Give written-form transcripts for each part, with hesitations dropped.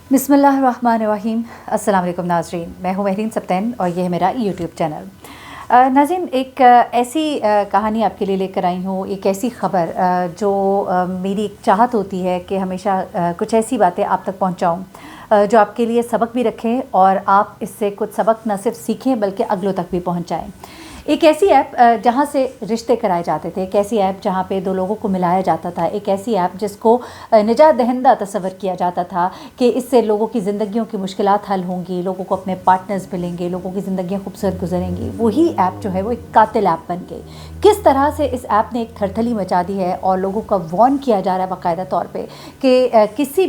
बिस्मिल्लाहिर्रहमानिर्रहीम। अस्सलाम वालेकुम नाज़रीन, मैं हूँ महरीन सब्तैन और ये है मेरा यूट्यूब चैनल। नाज़रीन, एक ऐसी कहानी आपके लिए लेकर आई हूँ, एक ऐसी ख़बर जो मेरी एक चाहत होती है कि हमेशा कुछ ऐसी बातें आप तक पहुँचाऊँ जो आपके लिए सबक भी रखें और आप इससे कुछ सबक न सिर्फ सीखें बल्कि अगलों तक भी पहुँचाएँ। एक ऐसी ऐप जहाँ से रिश्ते कराए जाते थे, एक ऐसी ऐप जहाँ पे दो लोगों को मिलाया जाता था, एक ऐसी ऐप जिसको निजात दहिंदा तस्वर किया जाता था कि इससे लोगों की ज़िंदगियों की मुश्किलात हल होंगी, लोगों को अपने पार्टनर्स मिलेंगे, लोगों की ज़िंदगियाँ खूबसूरत गुजरेंगी। वही ऐप जो है वो एक कातिल ऐप बन गई। किस तरह से इस ऐप ने एक थरथली मचा दी है और लोगों का वार्न किया जा रहा है बाकायदा तौर पे कि किसी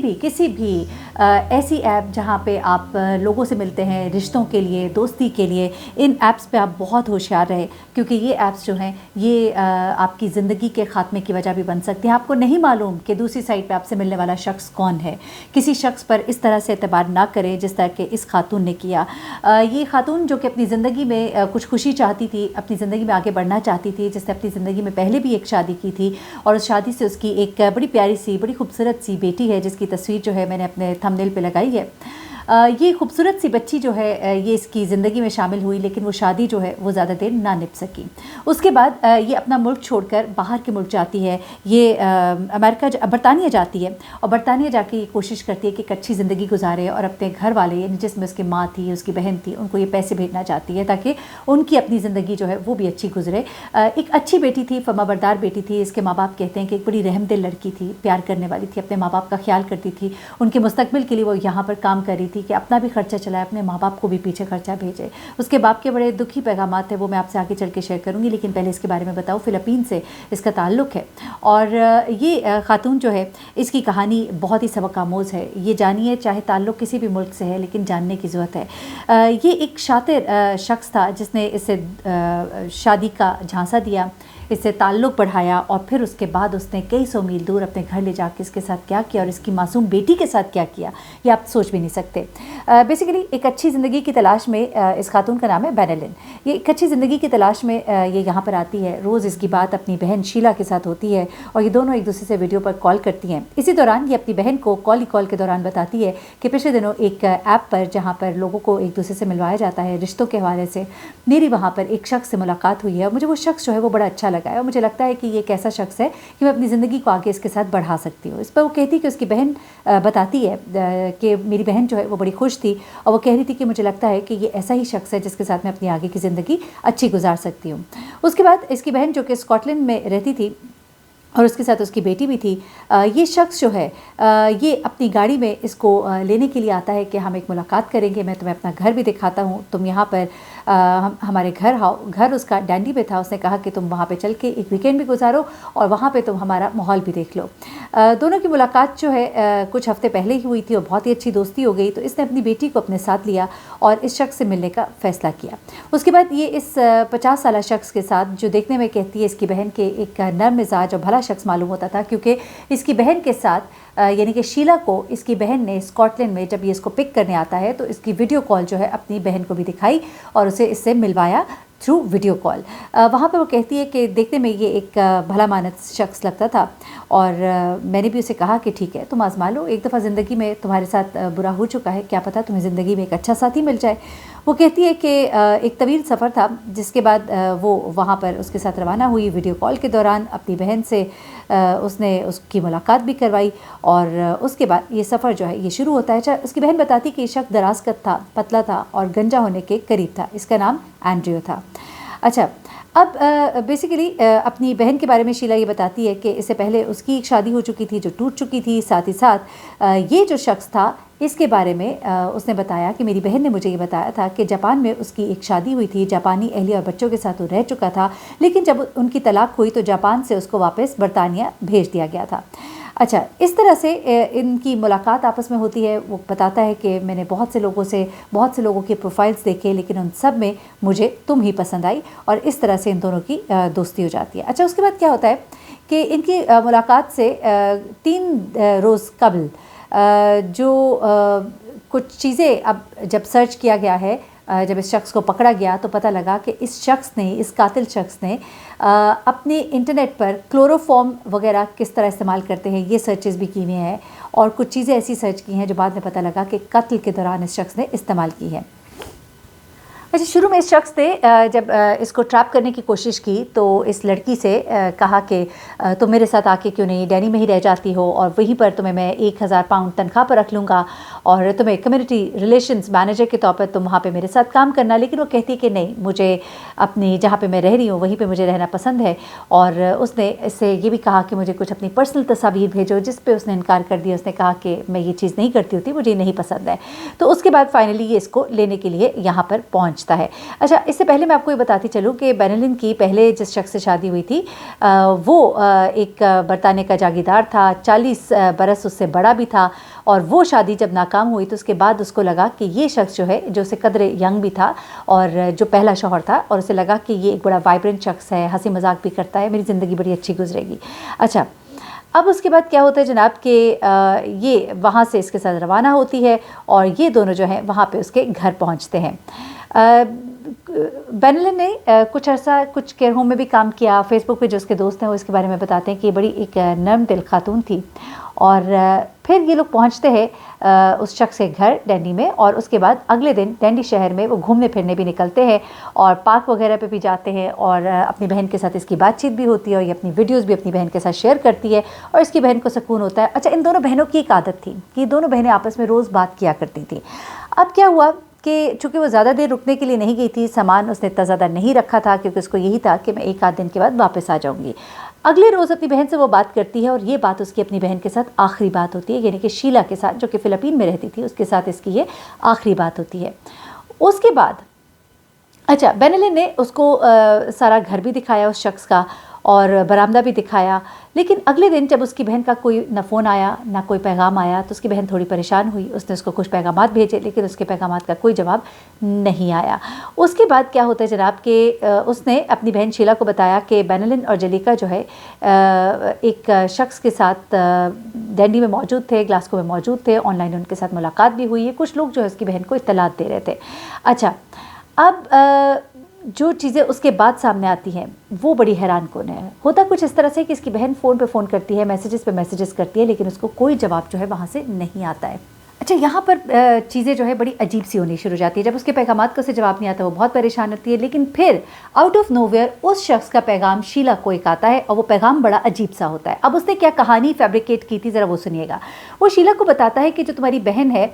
भी ऐसी ऐप जहाँ पे आप लोगों से मिलते हैं रिश्तों के लिए, दोस्ती के लिए, इन ऐप्स पे आप बहुत होशियार रहे, क्योंकि ये ऐप्स जो हैं ये आपकी ज़िंदगी के ख़ात्मे की वजह भी बन सकती हैं। आपको नहीं मालूम कि दूसरी साइड पे आपसे मिलने वाला शख्स कौन है। किसी शख्स पर इस तरह से एतबार ना करें जिस तरह के इस खातून ने किया। ये खातून जो कि अपनी ज़िंदगी में कुछ खुशी चाहती थी, अपनी ज़िंदगी में आगे बढ़ना चाहती थी, जिसने अपनी ज़िंदगी में पहले भी एक शादी की थी और उस शादी से उसकी एक बड़ी प्यारी सी, बड़ी खूबसूरत सी बेटी है जिसकी तस्वीर जो है मैंने अपने थंबनेल पे लगाई है। ये खूबसूरत सी बच्ची जो है ये इसकी ज़िंदगी में शामिल हुई, लेकिन वो शादी जो है वो ज़्यादा देर ना निभ सकी। उसके बाद ये अपना मुल्क छोड़कर बाहर के मुल्क जाती है, ये बरतानिया जाती है और बरतानिया जाके ये कोशिश करती है कि एक अच्छी ज़िंदगी गुजारे और अपने घर वाले, यानी जिसमें उसकी माँ थी, उसकी बहन थी, उनको ये पैसे भेजना चाहती है ताकि उनकी अपनी ज़िंदगी जो है वो भी अच्छी गुजरे। एक अच्छी बेटी थी, फर्माबरदार बेटी थी। इसके माँ बाप कहते हैं कि एक बड़ी रहमदिल लड़की थी, प्यार करने वाली थी, अपने माँ बाप का ख्याल करती थी, उनके मुस्तकबिल के लिए वो यहाँ पर काम कर रही थी कि अपना भी खर्चा चलाए, अपने माँ बाप को भी पीछे खर्चा भेजे। उसके बाप के बड़े दुखी पैगामात थे, वो मैं आपसे आगे चल के शेयर करूँगी, लेकिन पहले इसके बारे में बताऊँ। फ़िलिपीन से इसका ताल्लुक़ है और ये खातून जो है इसकी कहानी बहुत ही सबक आमोज़ है। ये जानिए, चाहे ताल्लुक़ किसी भी मुल्क से है लेकिन जानने की ज़रूरत है। ये एक शातिर शख्स था जिसने इसे शादी का झांसा दिया, इससे ताल्लुक़ बढ़ाया और फिर उसके बाद उसने कई सौ मील दूर अपने घर ले जाके इसके साथ क्या किया और इसकी मासूम बेटी के साथ क्या किया, ये आप सोच भी नहीं सकते। बेसिकली एक अच्छी ज़िंदगी की तलाश में इस खातून का नाम है बेनेलिन। ये एक अच्छी ज़िंदगी की तलाश में ये यहाँ पर आती है। रोज़ इसकी बात अपनी बहन शीला के साथ होती है और ये दोनों एक दूसरे से वीडियो पर कॉल करती हैं। इसी दौरान ये अपनी बहन को कॉल के दौरान बताती है कि पिछले दिनों एक ऐप पर जहाँ पर लोगों को एक दूसरे से मिलवाया जाता है रिश्तों के हवाले से, मेरी वहाँ पर एक शख्स से मुलाकात हुई है और मुझे वो शख्स जो है वो बड़ा अच्छा लगा है और मुझे लगता है कि ये एक ऐसा शख्स है कि मैं अपनी ज़िंदगी को आगे इसके साथ बढ़ा सकती हूँ। इस पर वो कहती है कि उसकी बहन बताती है कि मेरी बहन जो है वो बड़ी खुश थी और वो कह रही थी कि मुझे लगता है कि ये ऐसा ही शख्स है जिसके साथ मैं अपनी आगे की ज़िंदगी अच्छी गुजार सकती हूँ। उसके बाद इसकी बहन जो कि स्कॉटलैंड में रहती थी और उसके साथ उसकी बेटी भी थी, ये शख्स जो है ये अपनी गाड़ी में इसको लेने के लिए आता है कि हम एक मुलाकात करेंगे, मैं तुम्हें अपना घर भी दिखाता हूँ, तुम यहाँ पर हमारे घर आओ। घर उसका डैंडी में था। उसने कहा कि तुम वहाँ पे चल के एक वीकेंड भी गुजारो और वहाँ पे तुम हमारा माहौल भी देख लो। दोनों की मुलाकात जो है कुछ हफ्ते पहले ही हुई थी और बहुत ही अच्छी दोस्ती हो गई, तो इसने अपनी बेटी को अपने साथ लिया और इस शख्स से मिलने का फ़ैसला किया। उसके बाद ये इस 50 साला शख्स के साथ, जो देखने में कहती है इसकी बहन के एक नर्म मिजाज और भला शख्स मालूम होता था, क्योंकि इसकी बहन के साथ यानी कि शीला को इसकी बहन ने स्कॉटलैंड में जब ये इसको पिक करने आता है तो इसकी वीडियो कॉल जो है अपनी बहन को भी दिखाई और उसे इससे मिलवाया थ्रू वीडियो कॉल। वहाँ पर वो कहती है कि देखने में ये एक भला मानस शख्स लगता था और मैंने भी उसे कहा कि ठीक है, तुम आजमा लो, एक दफ़ा ज़िंदगी में तुम्हारे साथ बुरा हो चुका है, क्या पता तुम्हें ज़िंदगी में एक अच्छा साथी मिल जाए। वो कहती है कि एक तवील सफ़र था जिसके बाद वो वहाँ पर उसके साथ रवाना हुई। वीडियो कॉल के दौरान अपनी बहन से उसने उसकी मुलाकात भी करवाई और उसके बाद ये सफ़र जो है ये शुरू होता है। उसकी बहन बताती कि ये शख्स दराज कद था, पतला था और गंजा होने के करीब था। इसका नाम एंड्रियो था। अच्छा, अब बेसिकली अपनी बहन के बारे में शीला ये बताती है कि इससे पहले उसकी एक शादी हो चुकी थी जो टूट चुकी थी। साथ ही साथ ये जो शख्स था इसके बारे में उसने बताया कि मेरी बहन ने मुझे ये बताया था कि जापान में उसकी एक शादी हुई थी, जापानी अहलिया और बच्चों के साथ वो रह चुका था, लेकिन जब उनकी तलाक हुई तो जापान से उसको वापस बरतानिया भेज दिया गया था। अच्छा, इस तरह से इनकी मुलाकात आपस में होती है। वो बताता है कि मैंने बहुत से लोगों के प्रोफाइल्स देखे, लेकिन उन सब में मुझे तुम ही पसंद आई और इस तरह से इन दोनों की दोस्ती हो जाती है। अच्छा, उसके बाद क्या होता है कि इनकी मुलाकात से 3 रोज़ कबल जो कुछ चीज़ें अब जब सर्च किया गया है जब इस शख्स को पकड़ा गया तो पता लगा कि इस कातिल शख्स ने अपने इंटरनेट पर क्लोरोफॉर्म वगैरह किस तरह इस्तेमाल करते हैं ये सर्चेस भी की हुई हैं, और कुछ चीज़ें ऐसी सर्च की हैं जो बाद में पता लगा कि कत्ल के दौरान इस शख्स ने इस्तेमाल की है। अच्छा, शुरू में इस शख्स ने जब इसको ट्रैप करने की कोशिश की तो इस लड़की से कहा कि तुम मेरे साथ आके क्यों नहीं डैनी में ही रह जाती हो, और वहीं पर तुम्हें मैं 1000 पाउंड तनख्वाह पर रख लूँगा और तुम्हें कम्युनिटी रिलेशंस मैनेजर के तौर पर तुम वहाँ पे मेरे साथ काम करना। लेकिन वो कहती है कि नहीं, मुझे अपनी जहाँ पे मैं रह रही हूँ वहीं पे मुझे रहना पसंद है। और उसने इससे ये भी कहा कि मुझे कुछ अपनी पर्सनल तस्वीर भेजो, जिस पे उसने इनकार कर दिया। उसने कहा कि मैं ये चीज़ नहीं करती होती, मुझे नहीं पसंद है। तो उसके बाद फाइनली ये इसको लेने के लिए यहाँ पर पहुँचता है। अच्छा, इससे पहले मैं आपको ये बताती चलूँ कि बेनिलिन की पहले जिस शख्स से शादी हुई थी वो एक बरतानिया का जागीरदार था, 40 बरस उससे बड़ा भी था। और वो शादी जब नाकाम हुई तो उसके बाद उसको लगा कि ये शख्स जो है, जो से कदरे यंग भी था और जो पहला शौहर था, और उसे लगा कि ये एक बड़ा वाइब्रेंट शख्स है, हंसी मजाक भी करता है, मेरी ज़िंदगी बड़ी अच्छी गुजरेगी। अच्छा, अब उसके बाद क्या होता है जनाब कि ये वहाँ से इसके साथ रवाना होती है और ये दोनों जो हैं वहाँ पे उसके घर पहुँचते हैं। बेनिलिन ने कुछ अर्सा कुछ केयर होम में भी काम किया। फेसबुक पे जो उसके दोस्त हैं वो इसके बारे में बताते हैं कि ये बड़ी एक नर्म दिल खातून थी। और फिर ये लोग पहुंचते हैं उस शख्स के घर डैंडी में, और उसके बाद अगले दिन डैंडी शहर में वो घूमने फिरने भी निकलते हैं और पार्क वगैरह पे भी जाते हैं। और अपनी बहन के साथ इसकी बातचीत भी होती है और ये अपनी वीडियोज़ भी अपनी बहन के साथ शेयर करती है और इसकी बहन को सुकून होता है। अच्छा, इन दोनों बहनों की एक आदत थी कि दोनों बहनें आपस में रोज़ बात किया करती थी। अब क्या हुआ कि चूँकि वो ज़्यादा देर रुकने के लिए नहीं गई थी, सामान उसने इतना ज़्यादा नहीं रखा था क्योंकि उसको यही था कि मैं 1 आध दिन के बाद वापस आ जाऊँगी। अगले रोज़ अपनी बहन से वो बात करती है और ये बात उसकी अपनी बहन के साथ आखिरी बात होती है, यानी कि शीला के साथ, जो कि फ़िलिपीन में रहती थी, उसके साथ इसकी ये आखिरी बात होती है। उसके बाद अच्छा, बेनिलिन ने उसको सारा घर भी दिखाया उस शख्स का और बरामदा भी दिखाया। लेकिन अगले दिन जब उसकी बहन का कोई ना फ़ोन आया ना कोई पैगाम आया तो उसकी बहन थोड़ी परेशान हुई। उसने उसको कुछ पैगामात भेजे लेकिन उसके पैगामात का कोई जवाब नहीं आया। उसके बाद क्या होता है जनाब कि उसने अपनी बहन शीला को बताया कि बेनिलिन और जलीका जो है एक शख्स के साथ डैंडी में मौजूद थे, ग्लासगो में मौजूद थे, ऑनलाइन उनके साथ मुलाकात भी हुई है। कुछ लोग जो है उसकी बहन को इत्तलात दे रहे थे। अच्छा, अब जो चीज़ें उसके बाद सामने आती हैं वो बड़ी हैरान कौन है। होता कुछ इस तरह से कि इसकी बहन फ़ोन पे फ़ोन करती है, मैसेजेस पे मैसेजेस करती है, लेकिन उसको कोई जवाब जो है वहाँ से नहीं आता है। अच्छा, यहाँ पर चीज़ें जो है बड़ी अजीब सी होनी शुरू हो जाती है। जब उसके पैगामात का उसे जवाब नहीं आता वो बहुत परेशान होती है, लेकिन फिर आउट ऑफ नोवेयर उस शख्स का पैगाम शीला को एक आता है और वो पैगाम बड़ा अजीब सा होता है। अब उसने क्या कहानी फैब्रिकेट की थी ज़रा वो सुनिएगा। वो शीला को बताता है कि जो तुम्हारी बहन है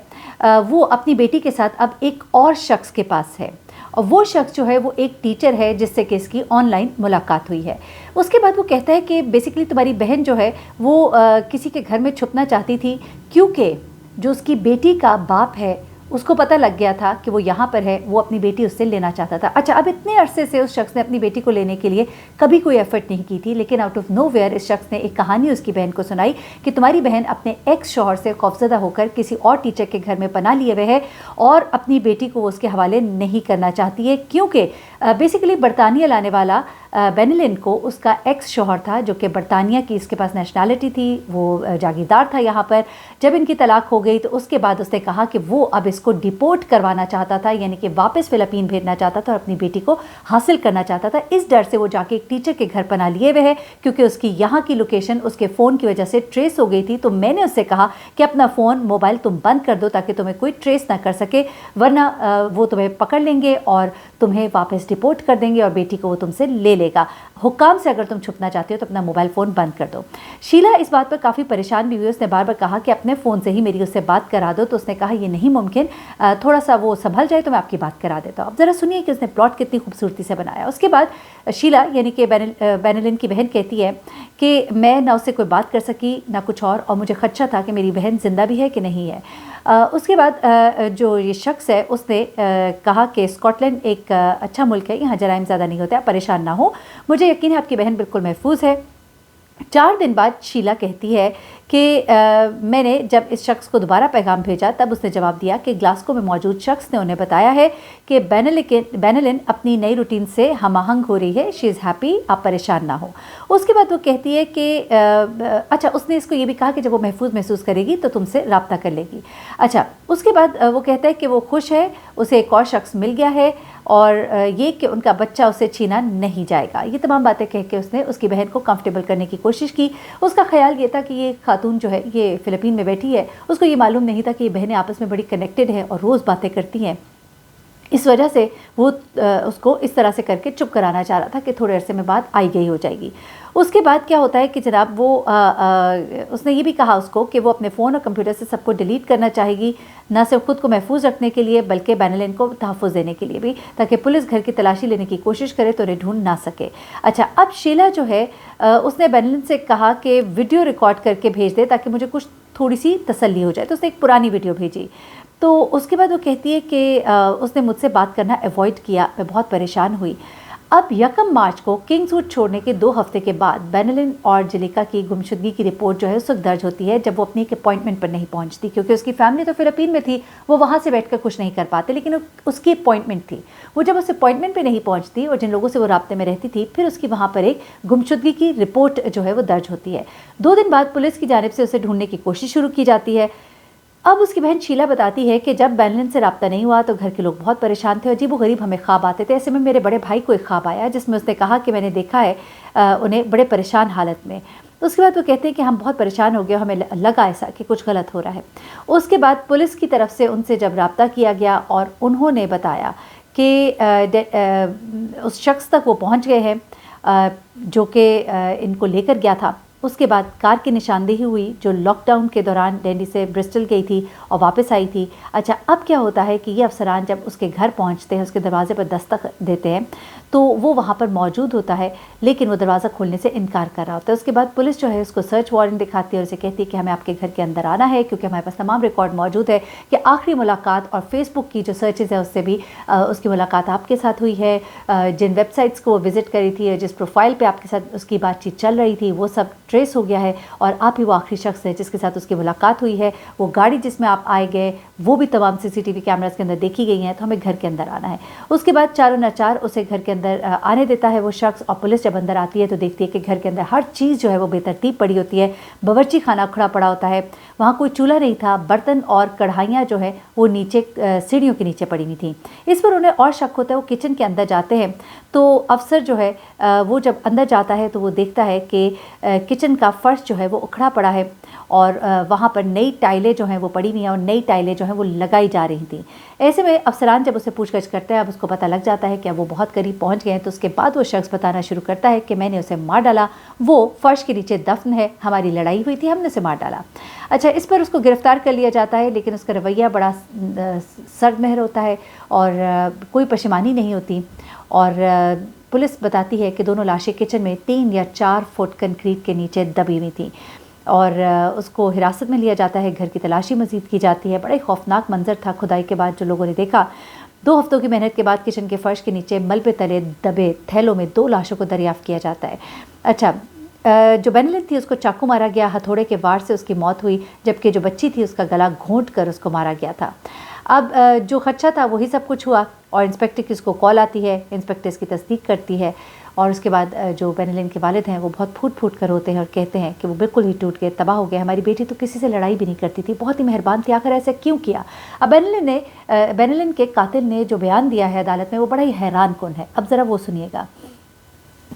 वो अपनी बेटी के साथ अब एक और शख्स के पास है और वो शख्स जो है वो एक टीचर है जिससे कि इसकी ऑनलाइन मुलाकात हुई है। उसके बाद वो कहता है कि बेसिकली तुम्हारी बहन जो है वो किसी के घर में छुपना चाहती थी क्योंकि जो उसकी बेटी का बाप है उसको पता लग गया था कि वो यहाँ पर है, वो अपनी बेटी उससे लेना चाहता था। अच्छा, अब इतने अरसे से उस शख्स ने अपनी बेटी को लेने के लिए कभी कोई एफर्ट नहीं की थी, लेकिन आउट ऑफ नोवेयर इस शख्स ने एक कहानी उसकी बहन को सुनाई कि तुम्हारी बहन अपने एक्स शौहर से खौफजदा होकर किसी और टीचर के घर में पनाह लिए हुए है और अपनी बेटी को वो उसके हवाले नहीं करना चाहती है क्योंकि बेसिकली बरतानिया लाने वाला बेनिलिन को उसका एक्स शौहर था जो कि बरतानिया की इसके पास नेशनैलिटी थी, वो जागीरदार था यहाँ पर। जब इनकी तलाक हो गई तो उसके बाद उसने कहा कि वो अब इसको डिपोर्ट करवाना चाहता था, यानी कि वापस फ़िलिपीन भेजना चाहता था और अपनी बेटी को हासिल करना चाहता था। इस डर से वो जाके एक टीचर के घर पनाह लिए हुए है क्योंकि उसकी यहाँ की लोकेशन उसके फ़ोन की वजह से ट्रेस हो गई थी। तो मैंने उससे कहा कि अपना फ़ोन मोबाइल तुम बंद कर दो ताकि तुम्हें कोई ट्रेस ना कर सके, वरना वो तुम्हें पकड़ लेंगे और तुम्हें वापस डिपोर्ट कर देंगे और बेटी को वो तुमसे ले लेगा। हुक्काम से अगर तुम छुपना चाहते हो तो अपना मोबाइल फ़ोन बंद कर दो। शीला इस बात पर काफ़ी परेशान भी हुई। उसने बार बार कहा कि अपने फ़ोन से ही मेरी उससे बात करा दो, तो उसने कहा ये नहीं मुमकिन, थोड़ा सा वो संभल जाए तो मैं आपकी बात करा देता हूँ। अब ज़रा सुनिए कि उसने प्लॉट कितनी खूबसूरती से बनाया। उसके बाद शीला यानी कि बेनिलिन की बहन कहती है कि मैं ना उससे कोई बात कर सकी ना कुछ और मुझे खदशा था कि मेरी बहन ज़िंदा भी है कि नहीं है। उसके बाद जो ये शख्स है उसने कहा कि स्कॉटलैंड एक अच्छा मुल्क है, यहाँ जराइम ज़्यादा नहीं होता है, परेशान ना हो, मुझे यकीन है आपकी बहन बिल्कुल महफूज है। 4 दिन बाद शीला कहती है कि मैंने जब इस शख्स को दोबारा पैगाम भेजा तब उसने जवाब दिया कि ग्लासगो में मौजूद शख्स ने उन्हें बताया है कि बेनिलिन अपनी नई रूटीन से हमआहंग हो रही है, शी इज़ हैप्पी, आप परेशान ना हो। उसके बाद वो कहती है कि अच्छा, उसने इसको ये भी कहा कि जब वो महफूज महसूस करेगी तो तुमसे रब्ता कर लेगी। अच्छा, उसके बाद वो कहता है कि वो खुश है, उसे एक और शख्स मिल गया है और ये कि उनका बच्चा उसे छीना नहीं जाएगा। ये तमाम बातें कह के उसने उसकी बहन को कंफर्टेबल करने की कोशिश की। उसका ख्याल ये था कि ये खातून जो है ये फ़िलिपीन में बैठी है, उसको ये मालूम नहीं था कि ये बहनें आपस में बड़ी कनेक्टेड हैं और रोज़ बातें करती हैं। इस वजह से वो उसको इस तरह से करके चुप कराना चाह रहा था कि थोड़े अरसे में बात आई गई हो जाएगी। उसके बाद क्या होता है कि जनाब वो उसने ये भी कहा उसको कि वो अपने फ़ोन और कंप्यूटर से सबको डिलीट करना चाहेगी, ना सिर्फ खुद को महफूज रखने के लिए बल्कि बेनिलिन को तहफ़्फ़ुज़ देने के लिए भी, ताकि पुलिस घर की तलाशी लेने की कोशिश करे तो उन्हें ढूंढ ना सके। अच्छा, अब शीला जो है उसने बेनिलिन से कहा कि वीडियो रिकॉर्ड करके भेज दे ताकि मुझे कुछ थोड़ी सी तसल्ली हो जाए, तो उसने एक पुरानी वीडियो भेजी। तो उसके बाद वो कहती है कि उसने मुझसे बात करना अवॉइड किया, मैं बहुत परेशान हुई। अब 1 मार्च को किंग्सवुड छोड़ने के 2 हफ्ते के बाद बेनिलिन और जेलिका की गुमशुदगी की रिपोर्ट जो है उस वक्त दर्ज होती है जब वो अपनी एक अपॉइंटमेंट पर नहीं पहुंचती, क्योंकि उसकी फैमिली तो फ़िलिपीन में थी, वो वहाँ से बैठकर कुछ नहीं कर पाते, लेकिन उसकी अपॉइंटमेंट थी। वो जब उस अपॉइंटमेंट पर नहीं पहुँचती और जिन लोगों से वो राब्ते में रहती थी, फिर उसकी वहाँ पर एक गुमशुदगी की रिपोर्ट जो है वो दर्ज होती है। 2 दिन बाद पुलिस की जानिब से उसे ढूंढने की कोशिश शुरू की जाती है। अब उसकी बहन शीला बताती है कि जब बेनिलिन से राब्ता नहीं हुआ तो घर के लोग बहुत परेशान थे और अजीबोगरीब हमें ख्वाब आते थे। ऐसे में मेरे बड़े भाई को एक ख्वाब आया जिसमें उसने कहा कि मैंने देखा है उन्हें बड़े परेशान हालत में। तो उसके बाद वो कहते हैं कि हम बहुत परेशान हो गए, हमें लगा ऐसा कि कुछ गलत हो रहा है। उसके बाद पुलिस की तरफ से उनसे जब राब्ता किया गया और उन्होंने बताया कि उस शख्स तक वो पहुँच गए हैं जो कि इनको लेकर गया था। उसके बाद कार की निशानदेही हुई जो लॉकडाउन के दौरान डैंडी से ब्रिस्टल गई थी और वापस आई थी। अच्छा, अब क्या होता है कि ये अफसरान जब उसके घर पहुंचते हैं, उसके दरवाजे पर दस्तक देते हैं, तो वो वहाँ पर मौजूद होता है, लेकिन वो दरवाज़ा खोलने से इनकार कर रहा होता है। उसके बाद पुलिस जो है उसको सर्च वारंट दिखाती है और उसे कहती है कि हमें आपके घर के अंदर आना है, क्योंकि हमारे पास तमाम रिकॉर्ड मौजूद है कि आखिरी मुलाकात और फेसबुक की जो सर्चेज़ है उससे भी उसकी मुलाकात आपके साथ हुई है, जिन वेबसाइट्स को वो विज़िट करी थी, जिस प्रोफाइल पर आपके साथ उसकी बातचीत चल रही थी, वो सब ट्रेस हो गया है और आप ही वो आखिरी शख्स है जिसके साथ उसकी मुलाकात हुई है। वो गाड़ी जिसमें आप आए गए वो भी तमाम CCTV कैमरास के अंदर देखी गई हैं, तो हमें घर के अंदर आना है। उसके बाद चारों नाचार उसे घर के अंदर आने देता है वो शख्स, और पुलिस जब अंदर आती है तो देखती है कि घर के अंदर हर चीज़ जो है वो बेतरतीब पड़ी होती है। बावर्ची खाना उखड़ा पड़ा होता है, वहाँ कोई चूल्हा नहीं था, बर्तन और कढ़ाइयाँ जो है वो नीचे सीढ़ियों के नीचे पड़ी हुई थी। इस पर उन्हें और शक होता है। वो किचन के अंदर जाते हैं तो अफसर जो है वो जब अंदर जाता है तो वो देखता है कि किचन का फर्श जो है वो उखड़ा पड़ा है और वहाँ पर नई टाइलें जो हैं वो पड़ी हुई हैं और नई टाइलें जो हैं वो लगाई जा रही थी। ऐसे में अफसरान जब उसे पूछगछ करते हैं, अब उसको पता लग जाता है कि अब वो बहुत करीब पहुँच गए हैं, तो उसके बाद वो शख्स बताना शुरू करता है कि मैंने उसे मार डाला, वो फर्श के नीचे दफन है, हमारी लड़ाई हुई थी, हमने उसे मार डाला। अच्छा, इस पर उसको गिरफ़्तार कर लिया जाता है, लेकिन उसका रवैया बड़ा सर्द महर होता है और कोई पशेमानी नहीं होती। और पुलिस बताती है कि दोनों लाशें किचन में 3 या 4 फुट कंक्रीट के नीचे दबी हुई थी और उसको हिरासत में लिया जाता है। घर की तलाशी मज़ीद की जाती है। बड़ा ही खौफनाक मंजर था खुदाई के बाद जो लोगों ने देखा। 2 हफ्तों की मेहनत के बाद किचन के फर्श के नीचे मलबे तले दबे थैलों में 2 लाशों को दरियाफ़्त किया जाता है। अच्छा, जो बेनिलिन थी उसको चाकू मारा गया, हथौड़े के वार से उसकी मौत हुई, जबकि जो बच्ची थी उसका गला घोंट कर उसको मारा गया था। अब जो खदशा था वही सब कुछ हुआ और इंस्पेक्टर की उसको कॉल आती है। इंस्पेक्टर इसकी तस्दीक करती है और उसके बाद जो बेनिलिन के वालिद हैं वो बहुत फूट फूट कर रोते हैं और कहते हैं कि वो बिल्कुल ही टूट गए, तबाह हो गए। हमारी बेटी तो किसी से लड़ाई भी नहीं करती थी, बहुत ही मेहरबान थी, आखिर ऐसा क्यों किया। अब बेनिलिन के कातिल ने जो बयान दिया है अदालत में वो बड़ा ही हैरान कुन है। अब ज़रा वो सुनिएगा।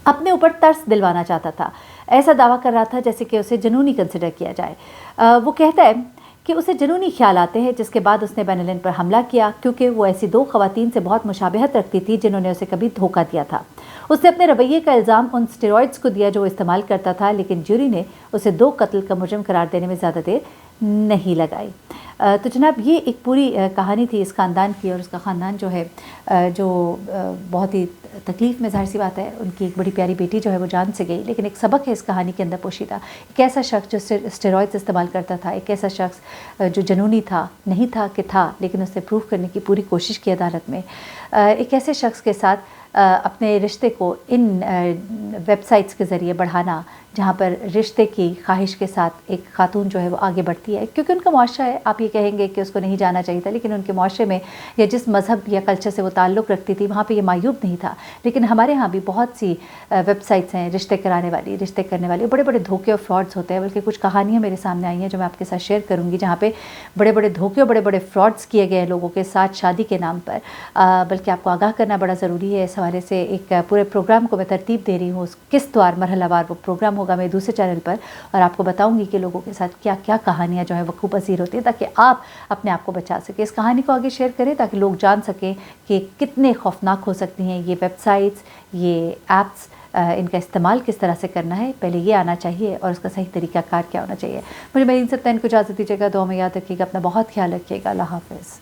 अपने ऊपर तरस दिलवाना चाहता था, ऐसा दावा कर रहा था जैसे कि उसे जुनूनी कंसिडर किया जाए। वो कहता है कि उसे जुनूनी ख्याल आते हैं, जिसके बाद उसने बेनिलिन पर हमला किया क्योंकि वो ऐसी 2 ख़वातीन से बहुत मुशाबहत रखती थी जिन्होंने उसे कभी धोखा दिया था। उसने अपने रवैये का इल्ज़ाम उन स्टेरॉइड्स को दिया जो वो इस्तेमाल करता था, लेकिन ज्यूरी ने उसे 2 कत्ल का मुजरिम करार देने में ज़्यादा देर नहीं लगाई। तो जनाब ये एक पूरी कहानी थी इस ख़ानदान की, और उसका ख़ानदान जो है जो बहुत ही तकलीफ़ में ज़ाहिर सी बात है, उनकी एक बड़ी प्यारी बेटी जो है वो जान से गई, लेकिन एक सबक है इस कहानी के अंदर पोशीदा। एक ऐसा शख्स जो स्टेरॉइड्स इस्तेमाल करता था, एक ऐसा शख्स जो जनूनी था, नहीं था कि था, लेकिन उसने प्रूव करने की पूरी कोशिश की अदालत में। एक ऐसे शख्स के साथ اپنے رشتے کو ان ویب سائٹس کے ذریعے بڑھانا جہاں پر رشتے کی خواہش کے ساتھ ایک خاتون جو ہے وہ آگے بڑھتی ہے، کیونکہ ان کا معاشرہ ہے. آپ یہ کہیں گے کہ اس کو نہیں جانا چاہیے تھا، لیکن ان کے معاشرے میں یا جس مذہب یا کلچر سے وہ تعلق رکھتی تھی وہاں پہ یہ معیوب نہیں تھا. لیکن ہمارے ہاں بھی بہت سی ویب سائٹس ہیں رشتے کرانے والی، رشتے کرنے والی، بڑے بڑے دھوکے اور فراڈز ہوتے ہیں. بلکہ کچھ کہانیاں میرے سامنے آئی ہیں جو میں آپ کے ساتھ شیئر کروں گی، جہاں پہ بڑے بڑے دھوکے اور بڑے بڑے فراڈز کیے گئے ہیں لوگوں کے ساتھ شادی کے نام پر. بلکہ آپ کو آگاہ کرنا بڑا ضروری ہے اس حوالے سے. ایک پورے پروگرام کو میں ترتیب دے رہی ہوں، قسط وار مرحلہ وار وہ پروگرام ہوگا میرے دوسرے چینل پر، اور آپ کو بتاؤں گی کہ لوگوں کے ساتھ کیا کیا کہانیاں جو ہیں وقوع پذیر ہوتی ہیں، تاکہ آپ اپنے آپ کو بچا سکیں. اس کہانی کو آگے شیئر کریں تاکہ لوگ جان سکیں کہ کتنے خوفناک ہو سکتی ہیں یہ ویب سائٹس، یہ ایپس. ان کا استعمال کس طرح سے کرنا ہے، پہلے یہ آنا چاہیے، اور اس کا صحیح طریقہ کار کیا ہونا چاہیے. مجھے میرین سبطین کو اجازت دیجیے گا. دعا میں یاد رکھیے گا، اپنا بہت خیال رکھیے گا. اللہ حافظ.